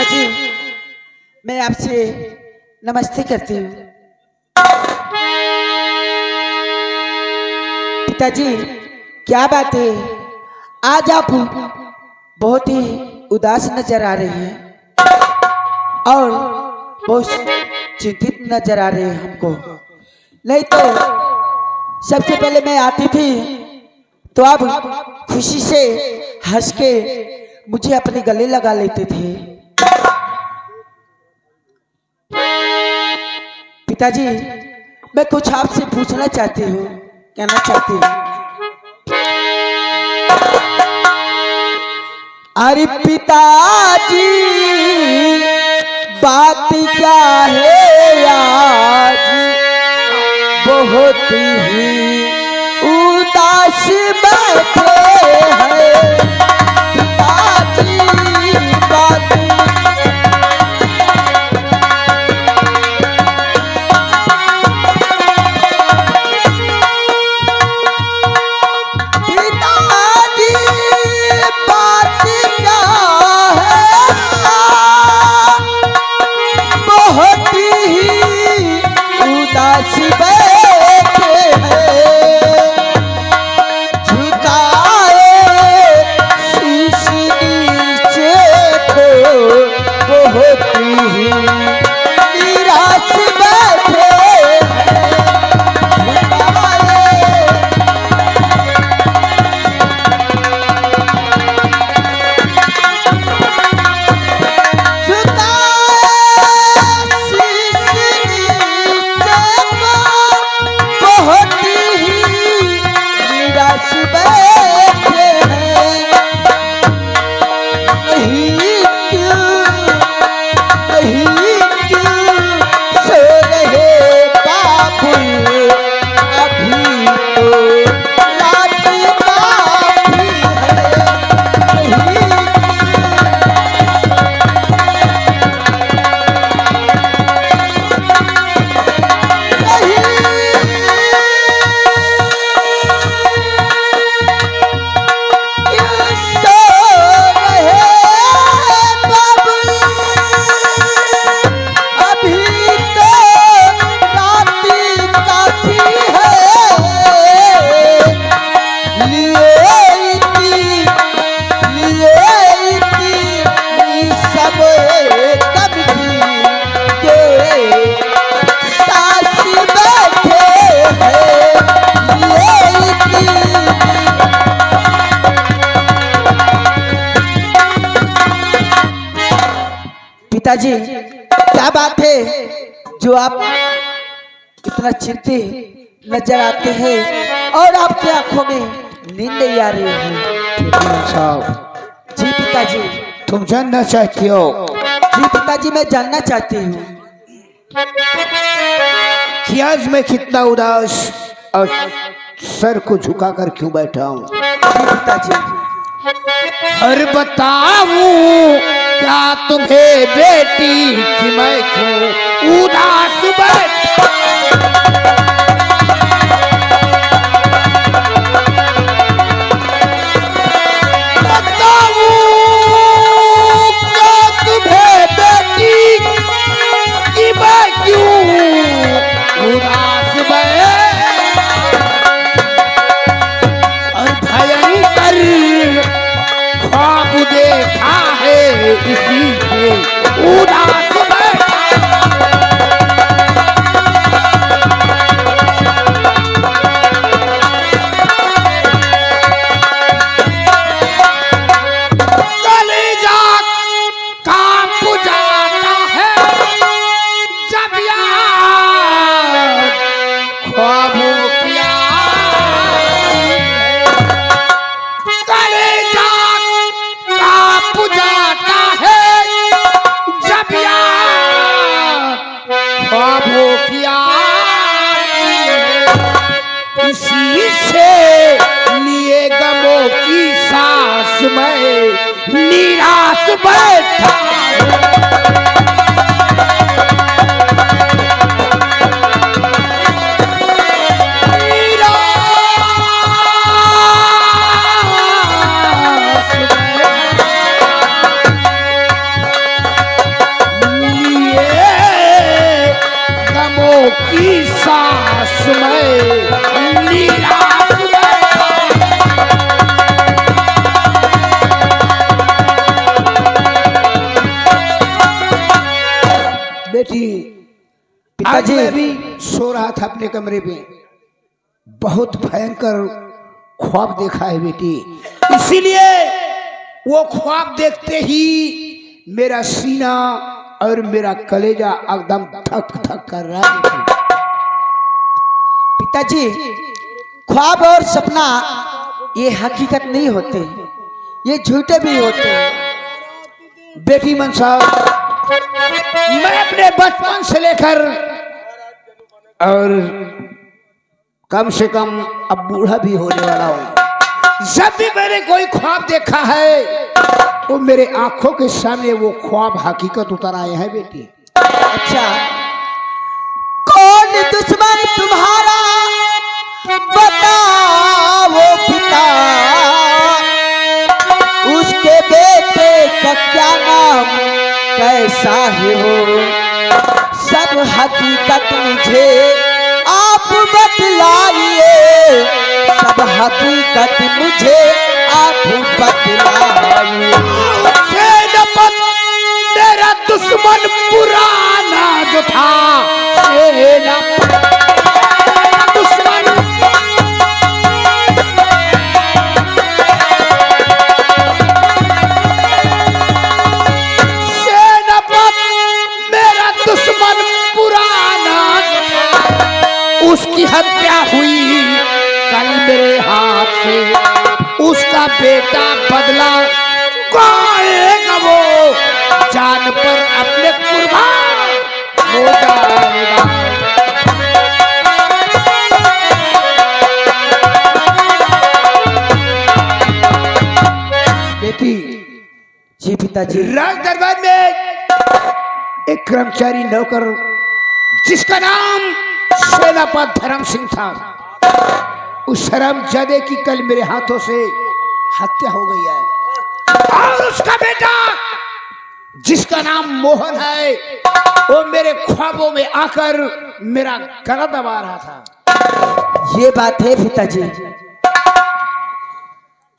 पिताजी, मैं आपसे नमस्ते करती हूँ। पिताजी, क्या बात है, आज आप बहुत ही उदास नजर आ रही हैं और बहुत चिंतित नजर आ रही है हमको। नहीं तो सबसे पहले मैं आती थी तो आप खुशी से हंस के मुझे अपने गले लगा लेते थे। पिताजी, मैं कुछ आपसे पूछना चाहती हूँ, कहना चाहती हूँ। अरे पिताजी, बात क्या है आज, बहुत ही उदास बैठे हैं। पिताजी, बात पिताजी, क्या बात है जो आप इतना चिंतित नजर आते हैं और आपकी आंखों में नींद नहीं आ रही है? जी पिताजी। तुम जानना चाहती हो? जी पिताजी, मैं जानना चाहती हूँ कि आज मैं कितना उदास और सर को झुकाकर क्यों बैठा हूँ। जी पिताजी। और बताऊं क्या तुम्हें बेटी कि मैं क्यों उदास बैठा। बताऊं क्या तुम्हें बेटी कि मैं क्यों उदास बैठा। और भयंकर ख्वाब देखा है इसी से उदास बैठा। कलेजा कांप जाता है जब याद ख्वाबों की जाता है जब याद ख्वाबों की इसी से लिए गमों की सांस में निराश बैठा। पिताजी मैं भी सो रहा था अपने कमरे में, बहुत भयंकर ख्वाब देखा है बेटी। इसीलिए वो ख्वाब देखते ही मेरा सीना और मेरा कलेजा एकदम धक धक कर रहा है। पिताजी ख्वाब और सपना ये हकीकत नहीं होते, ये झूठे भी होते हैं। बेटी मनसा, मैं अपने बचपन से लेकर और कम से कम अब बूढ़ा भी होने वाला हूं, जब भी मैंने कोई ख्वाब देखा है वो मेरे आंखों के सामने वो ख्वाब हकीकत उतर आए हैं बेटी। अच्छा, कौन दुश्मन तुम्हारा बताओ पिता, उसके बेटे का क्या नाम कैसा है वो, सब हकीकत मुझे आप बतलाइए, सब हकीकत मुझे आप बतलाइए। मेरा दुश्मन पुराना जो था, दुश्मन मेरा दुश्मन पुराना जो था, उसकी हत्या हुई कल मेरे हाथ से, उसका बेटा बदला गाएगा, वो जान पर अपने कुर्बान हो जाएगा। बेटी जी पिताजी। राज दरबार में एक कर्मचारी नौकर जिसका नाम सेनापति धर्म सिंह था, उस हरामजादे की कल मेरे हाथों से हत्या हो गई है, और उसका बेटा जिसका नाम मोहन है वो मेरे ख्वाबों में आकर मेरा गला दबा रहा था। ये बात है पिताजी,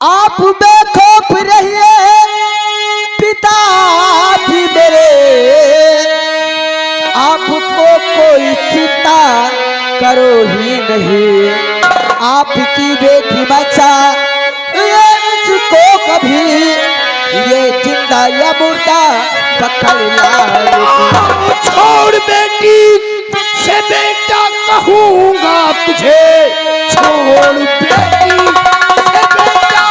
आप बेखौफ रहिए पिताजी मेरे, आपको कोई चिंता करो ही नहीं, आपकी बेटी बच्चा को कभी ये जिंदा या मुर्दा पकड़ लाएगी। छोड़ बेटी से बेटा कहूंगा तुझे, छोड़ बेटी से बेटा,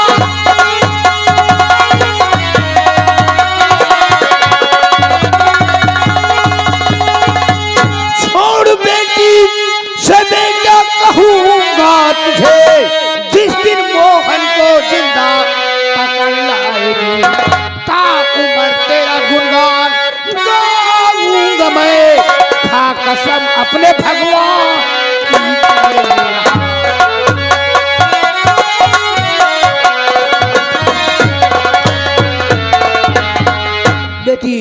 छोड़ बेटी से बेटा कहूंगा तुझे, जिस दिन मोहन को जिंदा पकड़ लाएगी, ता उम्र तेरा गुणगान गाऊंगा मैं, खा कसम अपने भगवान की। बेटी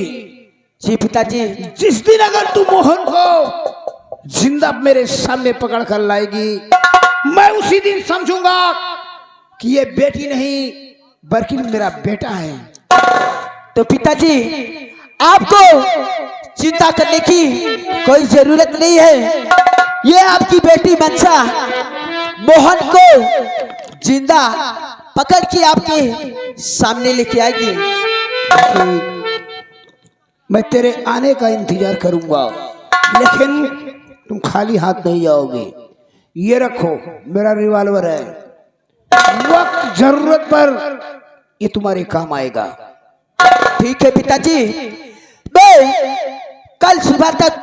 जी पिताजी। जिस दिन अगर तू मोहन को जिंदा मेरे सामने पकड़ कर लाएगी, मैं उसी दिन समझूंगा कि ये बेटी नहीं बल्कि मेरा बेटा है। तो पिताजी आपको चिंता करने की कोई जरूरत नहीं है, ये आपकी बेटी मनसा मोहन को जिंदा पकड़ के आपके सामने लेके आएगी। मैं तेरे आने का इंतजार करूंगा, लेकिन तुम खाली हाथ नहीं जाओगे। ये रखो, मेरा रिवॉल्वर है, वक्त जरूरत पर ये तुम्हारे काम आएगा। ठीक है पिताजी, मैं कल सुबह तक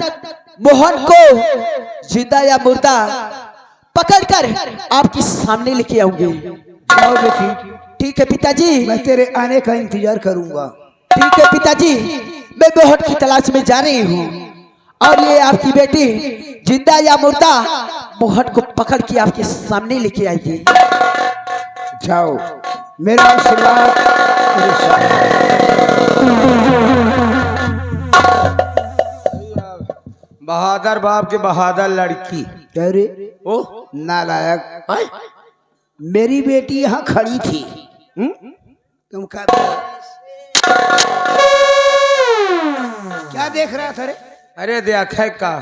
मोहन को जिंदा या मुर्दा पकड़कर आपके सामने लेके आऊंगी। जाओ बेटी। ठीक है पिताजी। मैं तेरे आने का इंतजार करूंगा। ठीक है पिताजी, मैं मोहन की तलाश में जा रही हूँ, और ये आपकी बेटी जिंदा या मुर्दा मोहन को पकड़ के आपके सामने लेके आएगी। जाओ, मेरा आशीर्वाद तेरे साथ। बहादुर बाप के बहादुर लड़की। अरे ओ नालायक, मेरी बेटी यहाँ खड़ी थी, तुम क्या देख रहा था रे? अरे देखा का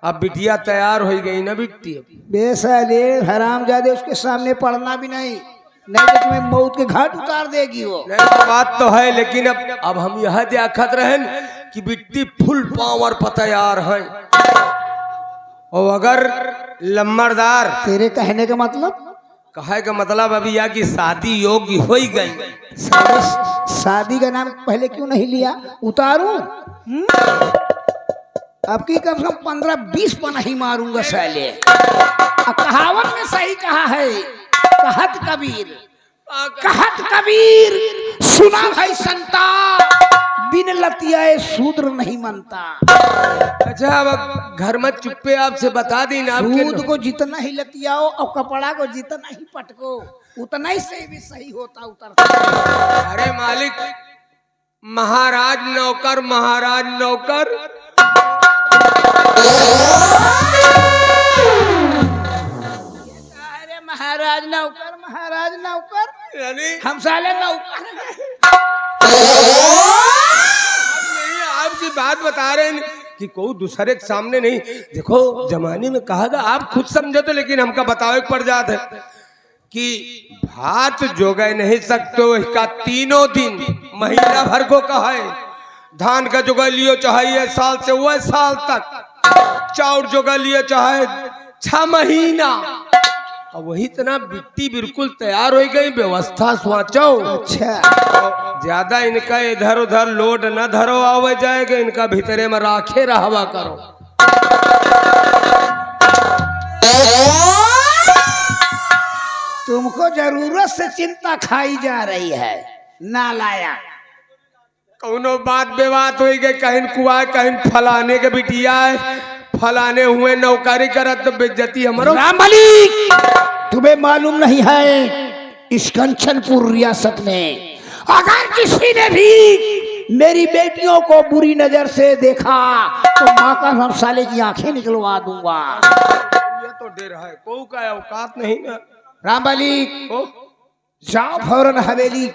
अब बिटिया तैयार हो गई ना बिट्टी। बेसाले हरामजादे उसके सामने पढ़ना भी नहीं तो तुम्हें मौत के घाट उतार देगी वो। नहीं तो बात तो है, लेकिन अब हम यह देखत रहे कि बिट्टी फुल पावर पर तैयार है, और अगर लम्बरदार तेरे कहने का मतलब? कहे का मतलब अभी यह कि शादी योग्य हो ही गई। शादी का नाम पहले क्यों नहीं लिया? उतारूं? अब की कम से कम 15-20 पर नहीं मारूंगा साले। कहावत में सही कहा है, कहत कबीर सुना भाई संता, बिन लतियाए शूद्र नहीं मनता। अच्छा, अब घर में चुप्पे आपसे बता दी ना, दूध को जितना ही लतियाओ और कपड़ा को जितना ही पटको उतना ही से भी सही होता उतरता। अरे मालिक, महाराज नौकर महाराज नौकर। अरे महाराज नौकर महाराज नौकर, यानी हम साले नौकर। आपकी बात बता रहे हैं कि कोई दूसरे के सामने नहीं। देखो जमाने में कहा था, आप खुद समझो तो, लेकिन हमका बतावे पड़ जात है कि भात जोगे नहीं सकते इसका 3 दिन महीना भर को कहा है। धान का जोगा लियो चाहे साल से वह साल तक, चाउर जोगा लियो चाहे 6 महीना। अब वही इतना बिट्टी बिल्कुल तैयार हो गई, व्यवस्था सोचो। अच्छा, ज्यादा इनका इधर उधर लोड न धरो आवे जाएगा, इनका भीतरे में राखे रहवा करो। तुमको जरूरत से चिंता खाई जा रही है नालायक। कौनो बात बेबात हो गई, कहीं कुआ कहीं फलाने के बिटिया है, फलाने हुए नौकरी करत तो बेइज्जती हमारो। रामबली, तुम्हें मालूम नहीं है इस कंचनपुर रियासत में अगर किसी ने भी मेरी बेटियों को बुरी नजर से देखा तो माँ का हम साले की आंखें निकलवा दूंगा। ये तो डर है, कोई का औकात नहीं ना। रामबली, जाओ फौरन हवेली,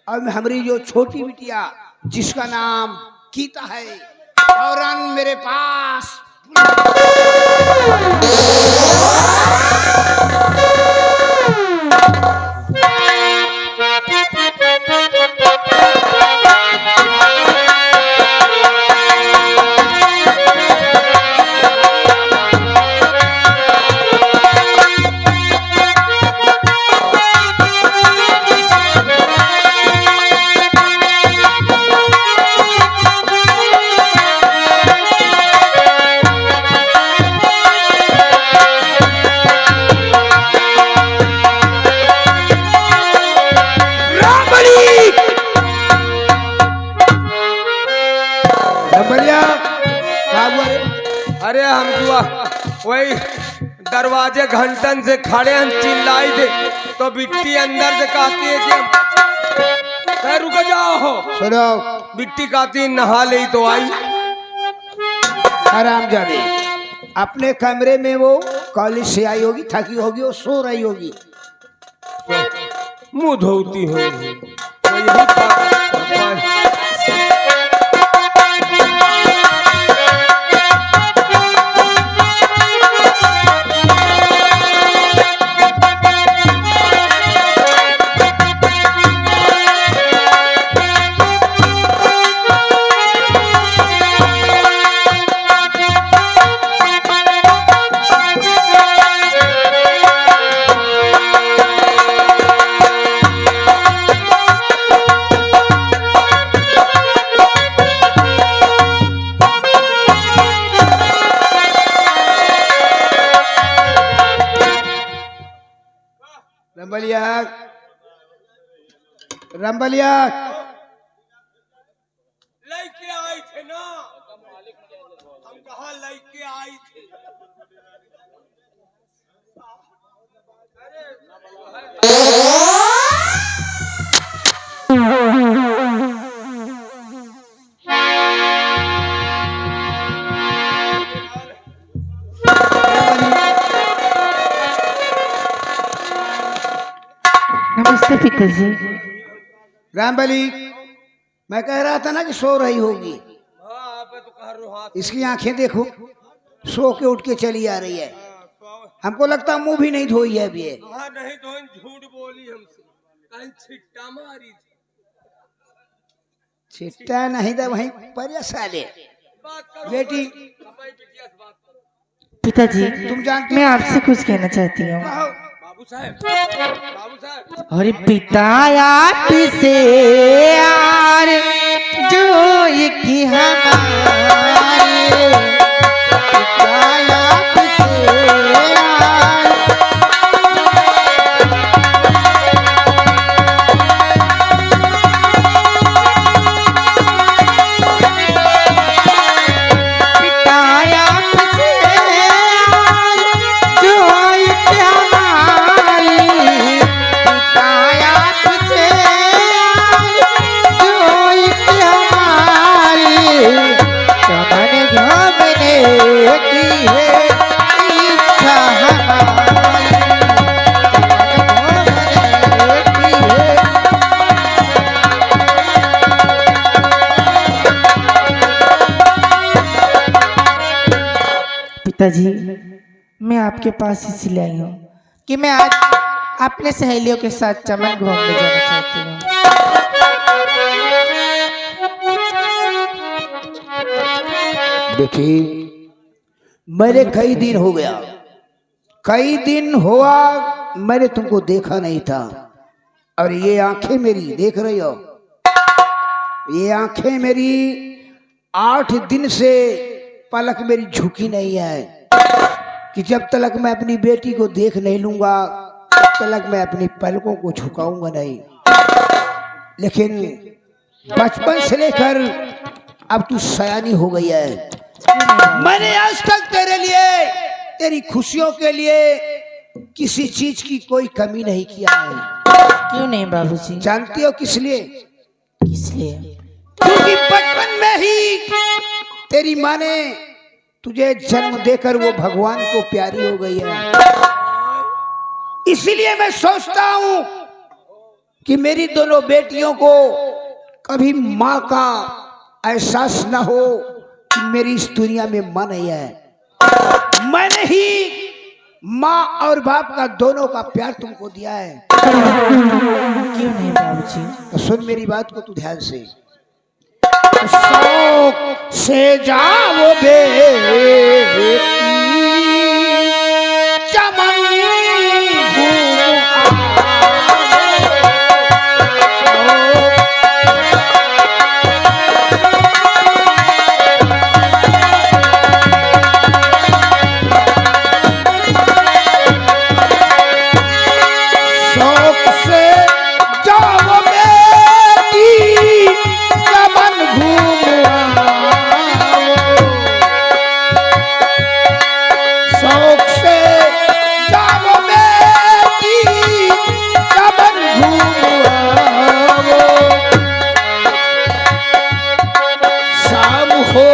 अब हमारी जो छोटी बिटिया जिसका नाम गीता है, फौरन मेरे पास। अरे हम दुआ वही दरवाजे घंटन से खड़े हम चिल्लाई दे तो बिट्टी अंदर से कहती है कि रुक जाओ। सुनो, बिट्टी कहती नहा ले तो आई। हरामजादे, अपने कमरे में वो कॉलेज से आई होगी, थकी होगी, वो सो रही होगी, मुंह धोती होगी तो यही रंबलिया लड़के आए थे ना, हम कहा लड़के आए थे। नमस्ते पिताजी। रामबली, मैं कह रहा था ना कि सो रही होगी, हाँ, आप तो कह रहे हो, हाँ। इसकी आंखें देखो, सो के उठ के चली आ रही है। हमको लगता मुंह भी नहीं धोई है अभी ये। हाँ नहीं तो झूठ बोली हमसे, कहीं छिट्टा मारी थी। छिट्टा नहीं था वहीं पर साले। बात करो बेटी हमारी बिटिया से बात करो। पिताजी, तुम जानते मैं हो आपसे कुछ कहना चाहती हूँ। कहो। बाबू साहब अरे पिता आपसे यार जो की हमारे पिता आपसे यार पिता आपसे यार जो की हमारी पिता आपसे यार जो की हमारी चमन घूमने की है इच्छा हमारी चमन घूमने की है। पिताजी, मैं आपके पास इसलिए आई हूँ कि मैं आज अपने सहेलियों के साथ चमन घूमने जाना चाहती हूँ। बेटी मेरे कई दिन हो गया, कई दिन हुआ मैंने तुमको देखा नहीं था। और ये आंखें मेरी देख रही हो, ये आंखें मेरी 8 दिन से पलक मेरी झुकी नहीं है कि जब तक मैं अपनी बेटी को देख नहीं लूंगा तब तक मैं अपनी पलकों को झुकाऊंगा नहीं। लेकिन बचपन से लेकर अब तू सयानी हो गई है। मैंने आज तक तेरे लिए, तेरी खुशियों के लिए किसी चीज की कोई कमी नहीं किया है। क्यों नहीं बाबूजी? जानती हो किस लिए? किस लिए? क्योंकि बचपन में ही तेरी माँ ने तुझे जन्म देकर वो भगवान को प्यारी हो गई है। इसीलिए मैं सोचता हूं कि मेरी दोनों बेटियों को कभी माँ का एहसास न हो कि मेरी इस दुनिया में माँ नहीं है। मैंने ही माँ और बाप का दोनों का प्यार तुमको दिया है। क्यों नहीं बाबूजी? तो सुन मेरी बात को तू ध्यान से। शौक से जाओ बेटी चमन घूम शौक से जाओ बेटी चमन घूम शौक से जाओ बेटी चमन घूम शाम हो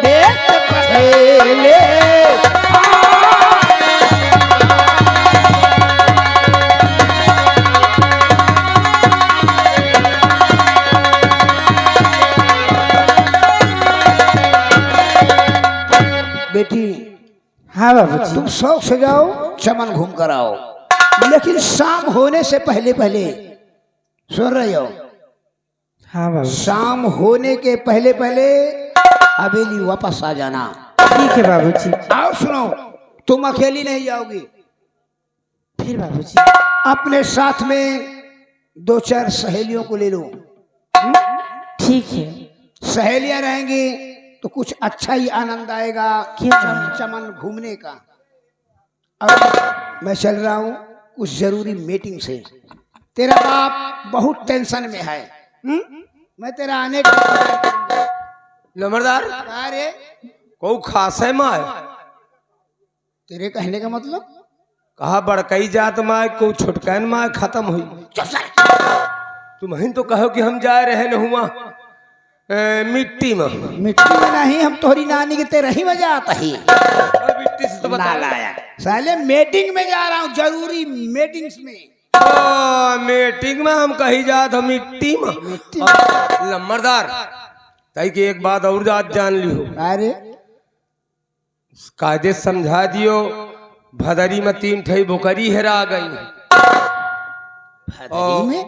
देख पहले बेटी हाँ बाबूजी। तुम शौक से जाओ चमन घूम कर आओ, लेकिन शाम होने से पहले पहले, सुन रही हो? हाँ बाबू। शाम होने के पहले पहले हवेली वापस आ जाना। ठीक है बाबूजी। आओ सुनो, तुम अकेली नहीं जाओगी, फिर बाबूजी? अपने साथ में 2-4 सहेलियों को ले लो। ठीक है। सहेलियां रहेंगी तो कुछ अच्छा ही आनंद आएगा चमन घूमने का। अब मैं चल रहा हूँ कुछ जरूरी मीटिंग से। तेरा बाप बहुत टेंशन में है। मैं तेरा आने का नंबरदार अरे को खास है माँ तेरे कहने का मतलब कहा बड़कई जात माँ को छुटकैन माँ खत्म हुई। तुम तो कहो कि हम जा रहे न हुआ मिट्टी में। मिट्टी में नहीं, हम तोहरी नानी के तेरा ही मजा आता ही। मिट्टी से तो बता लाया साले मीटिंग में जा रहा हूँ, जरूरी मीटिंग्स में। मीटिंग में हम कही जात हम मिट्टी में। नंबरदार तई की एक बात और आज जान ली हो। अरे कायदे समझा दियो। भदरी में 3 ठई बुकरी हेरा गई। भदरी में?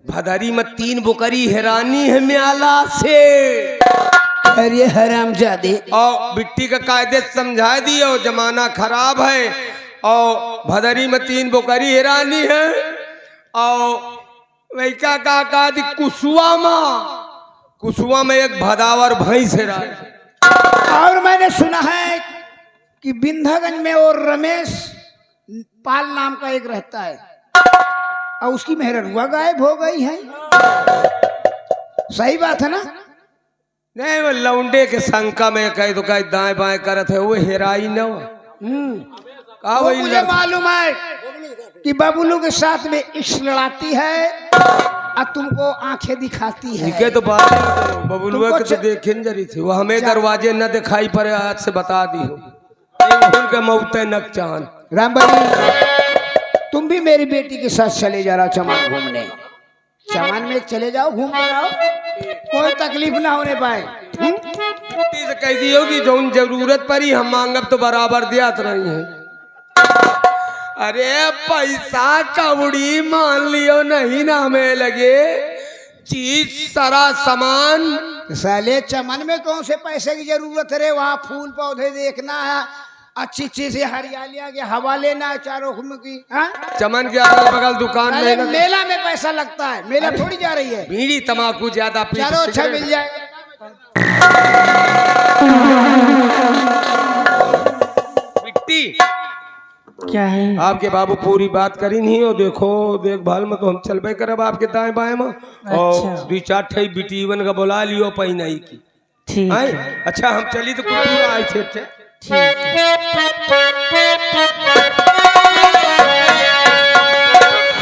भदरी में 3 बुकरी हेरानी है म्याला से। अरे हरामजादे। और बिट्टी का कायदे समझा दियो, जमाना खराब है। और भदरी में 3 बुकरी हेरानी है। और वैका का दी कुसुआ में एक भदावर भैंस हेरा। और मैंने सुना है कि बिंधागंज में और रमेश पाल नाम का एक रहता है और उसकी मेहरुआ गायब हो गई है। सही बात है ना? नहीं, वो लौंडे के शंका में कहे तो कहे दाएं बाएं करत है, वो हेराई न का वो वही मुझे मालूम है कि बबलू के साथ में इश्क लड़ाती है और तुमको आंखें दिखाती है। ठीक है, तो बात ही नहीं करो। बबुलुआ तुमको के तो देखे न जरी थी, वो हमें दरवाजे न दिखाई पड़े, आज से बता दी हो। उनके मौते नक चांद। राम भाई, तुम भी मेरी बेटी के साथ चले जा रहा चमान घूमने। चमान में चले जाओ, घूम कर आओ, कोई तकलीफ ना होने पाए। से कह दियो कि जो जरूरत पड़ी हम मांगब तो बराबर दियात रही है। अरे पैसा कौड़ी मान लियो नहीं ना हमें लगे, चीज सारा सामान। साले चमन में कौन से पैसे की जरूरत है रे? वहाँ फूल पौधे देखना है, अच्छी चीज हरियालियां के हवा लेना है चारों की। हाँ? चमन के अगल बगल दुकान साले में मेला में पैसा लगता है, मेला थोड़ी जा रही है। बीड़ी तमाकू ज्यादा पी चलो अच्छा मिल जाएगा। बिट्टी, क्या है? आपके बाबू पूरी बात करी नहीं हो। देखो देखभाल में तो हम चलबे करब आपके दाएं बाएं में। और 2-4 ठई बिटीवन का बुला लियो पैनाई की। ठीक आए? है, अच्छा हम चली तो कुछ आए थे। अच्छा ठीक है।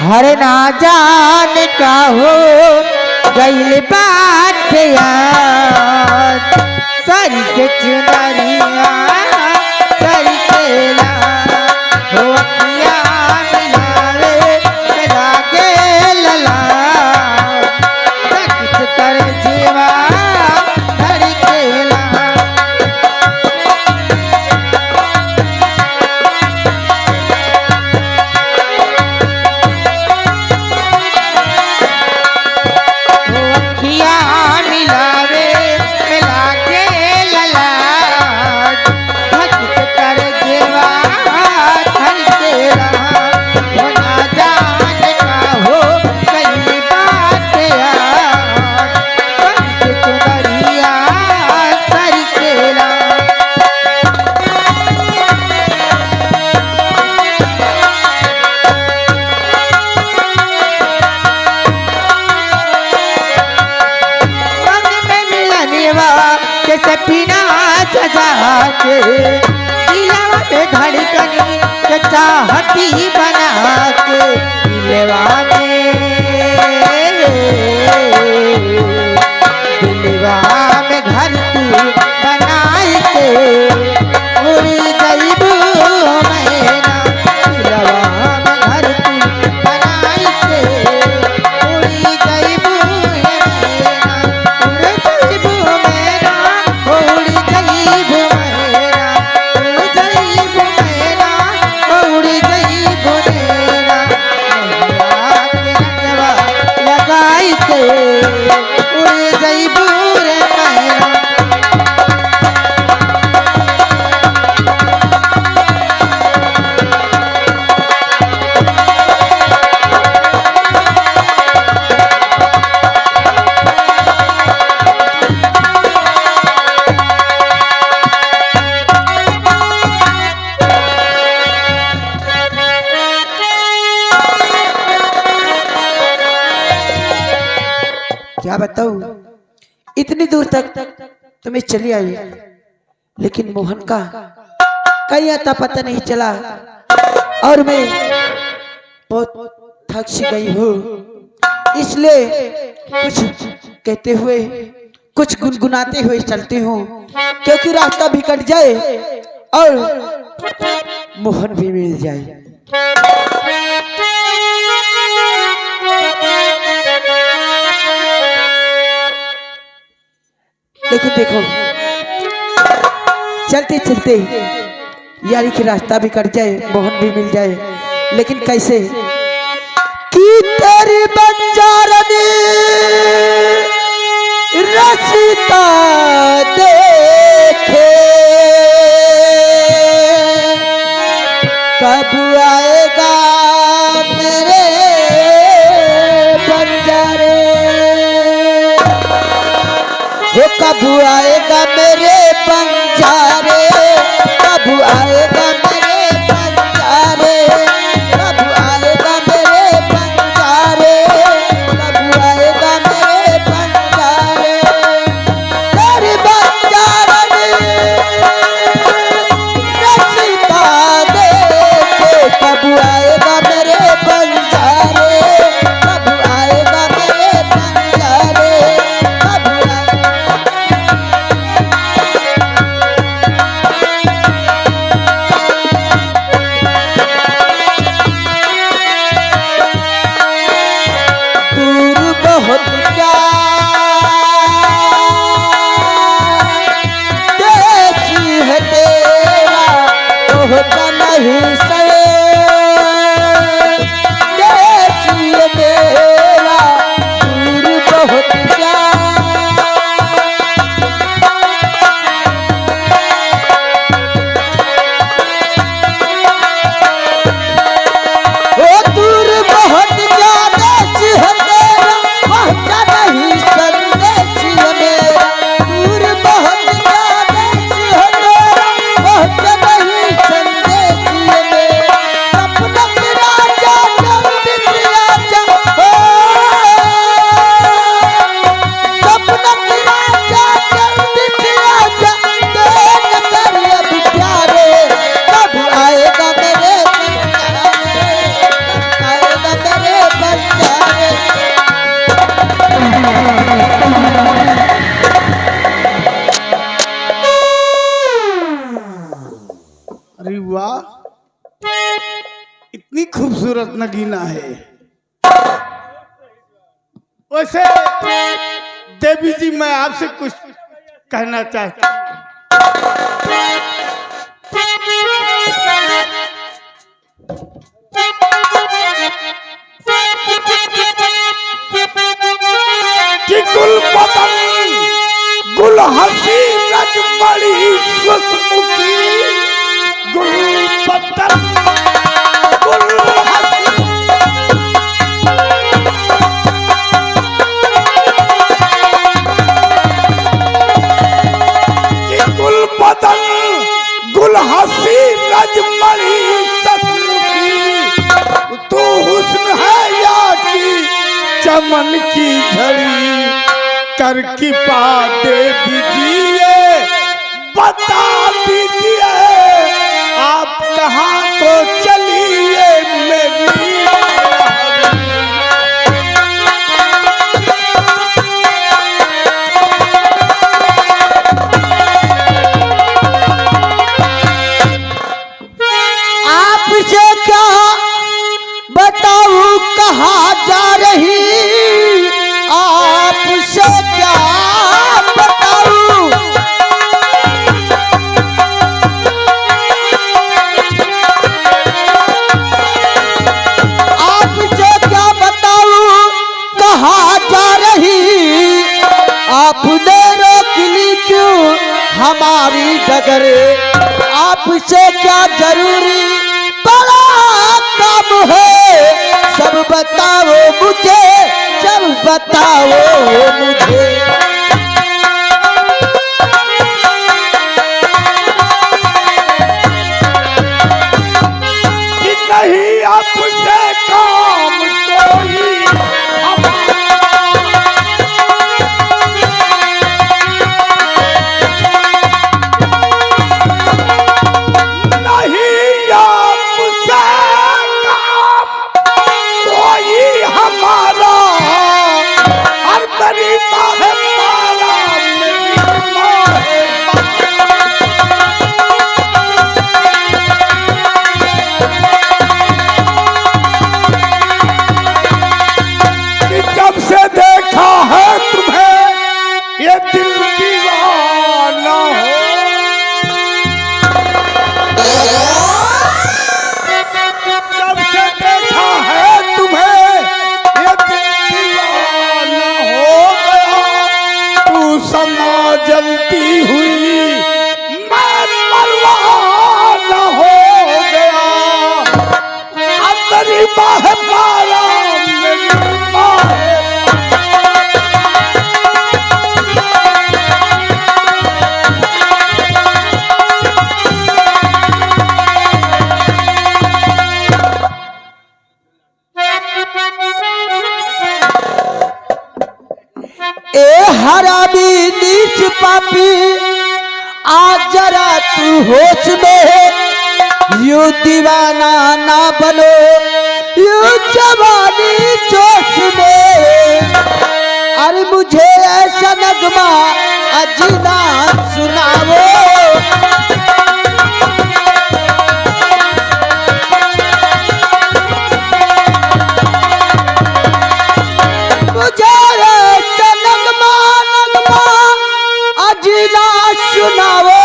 हर ना जान का हो गइल बात याद, सरी से चुनरिया सरी केला हो अखिया मिलावे मिला के लला, किस कर जीवा धर केला। सपना सजा के दिलवा में धड़कनी के चाहती बना के, दिलवा में धरती बनाई के उड़ी गईबू मैना, दिलवा में धरती बनाई के उड़ी गईबू मैना, उड़ गईबू मैना, उड़ी गईबू मैना, उड़ गईबू मैना, उड़ी गईबू मैना, मैया के रंगवा लगाई के उड़ गईबू रे मैना। क्या बताऊं, इतनी दूर तक तुम्हें चली आई, लेकिन मोहन का कहीं आता पता नहीं चला और मैं बहुत थक सी गई हूँ। इसलिए कुछ कहते हुए, कुछ गुनगुनाते हुए चलती हूँ, क्योंकि रास्ता भी कट जाए और मोहन भी मिल जाए। लेकिन देखो चलते चलते यारी की रास्ता भी कट जाए, मोहन भी मिल जाए, लेकिन कैसे कि तेरी बंजारनी रसीता देखे कब आएगा मेरे बंजारे, वो कब आएगा मेरे बंजारे, कब आएगा मेरे बंजारे, कब आएगा मेरे बंजारे, कब आएगा मेरे बंजारे, तेरी बंजारनी रसीता देखे कब आएगा मेरे बंजारे, कब आएगा मेरे बंजारे, कब दूर बहुत क्या देसी है तेरा होता नहीं सहे, देसी है मेरा दूर बहुत क्या ओ दूर बहुत ज्यादा है तेरा पहुंचा नहीं संदेश है मेरा, दूर बहुत ज्यादा है तेरा पहुंचा नहीं संदेश है मेरा, सपनों के राजा जल्दी से आजा, ओ सपनों के राजा जल्दी से आजा, देख कर अब प्यारे कब आएगा मेरे बंजारे, कब आएगा मेरे बंजारे। अरे वाह, इतनी खूबसूरत नगीना है। वैसे देवी जी, मैं आपसे कुछ कहना चाहता हूं। कि गुल बदन गुल हसी रजमणी सुसमुखी, गुल बदन गुल हसी कि गुल बदन गुल हसी रजमणी सुसमुखी, तू हुस्न है या की चमन की झड़ी, कर की पा दे दीजिए, बता दीजिए आप कहाँ को चलिए मेरी आपसे क्या बताऊं कहाँ जा रही, आपसे क्या बताऊं, आपसे क्या बताऊं कहाँ जा रही, आपने रोक ली क्यों हमारी डगर, आपसे क्या जरूरी बड़ा काम है, सब बताओ मुझे, सब बताओ मुझे। कि नहीं आपसे काम कोई नहीं आपसे काम कोई हमारा, हर मेरी माँ है पाला, मेरी माँ है कि जब से देखा है तुम्हें ये दिल दीवाना हो, समा जलती हुई मैं परवान हो गया। अंदर बाह पारा मेरी माँ ए हरामी नीच पापी आज जरा तू होश में, यू दीवाना ना बनो यू जवानी जोश में। अरे मुझे ऐसा नगमा अजीना सुनाओ, मुझे ऐसा नगमा अजीना सुनाओ।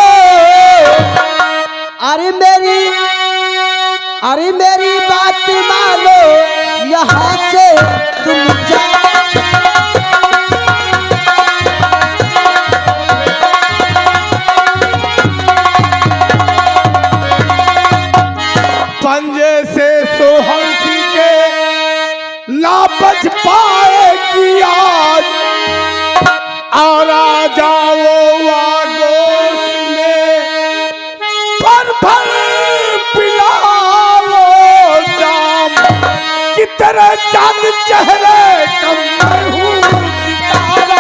अरे मेरी बात मानो यहाँ से तुम जाओ। पंजे से सोहंसी के ना बच पाएगी आज, और आ जाओ आगोश में भर भर पिलाओ जाम। कि तेरे चांद चेहरे का मैं हूँ सितारा।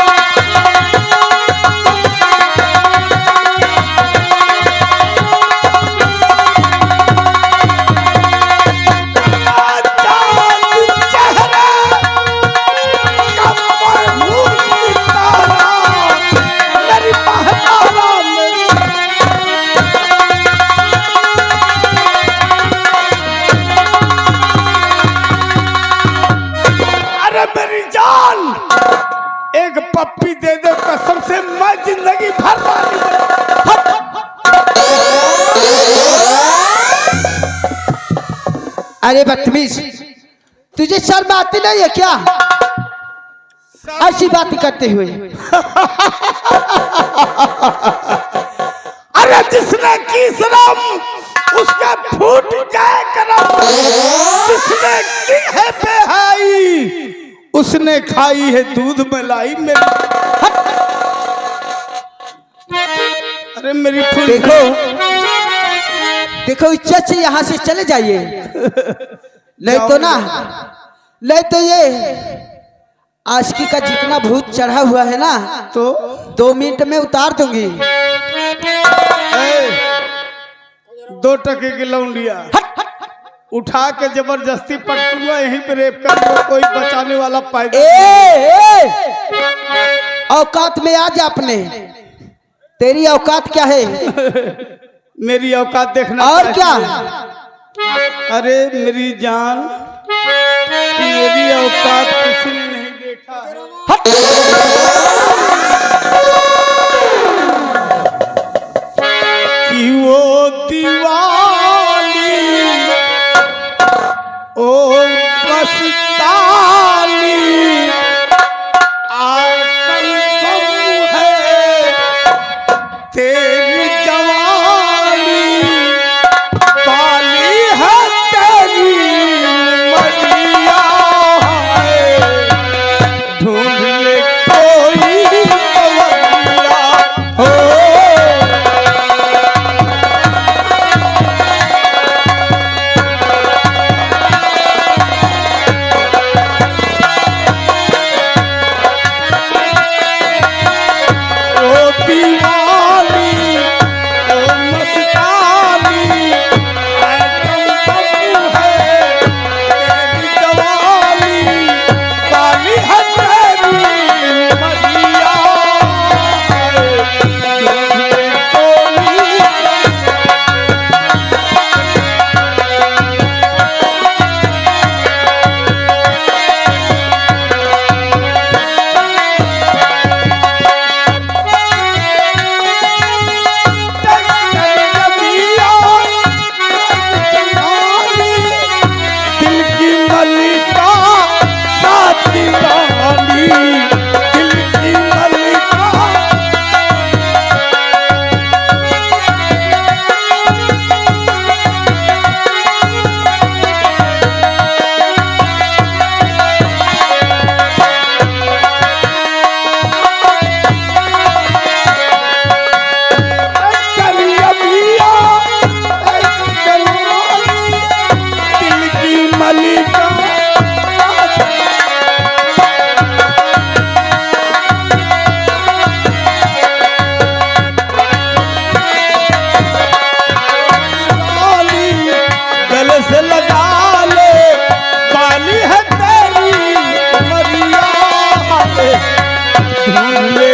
मेरी जान एक पप्पी दे दे कसम से मैं जिंदगी भर अरे बदतमीज, तुझे शर्म आती नहीं है क्या ऐसी बात करते हुए? अरे जिसने की शर्म उसका फूट जाए करम। जिसने की है बेहाई उसने खाई है दूध मलाई मेरी। अरे मेरी फूल देखो देखो, इज्जत से यहाँ से चले जाइए, नहीं तो ना, नहीं तो ये आशिकी का जितना भूत चढ़ा हुआ है ना तो 2 मिनट में उतार दूंगी। 2 टके की लौंडिया उठा के जबरदस्ती पटकूंगा, यहीं पे रेप कर कोई बचाने वाला पाएगा। औकात में आ जा अपने, तेरी औकात क्या है? मेरी औकात देखना और क्या? अरे मेरी जान, मेरी औकात किसी ने नहीं देखा कि वो दीवानी ओ मस्तानी आतन बम है तेरी जवानी, पाली है तेरी मरिया है ढूंढ ले को ढूंढ ले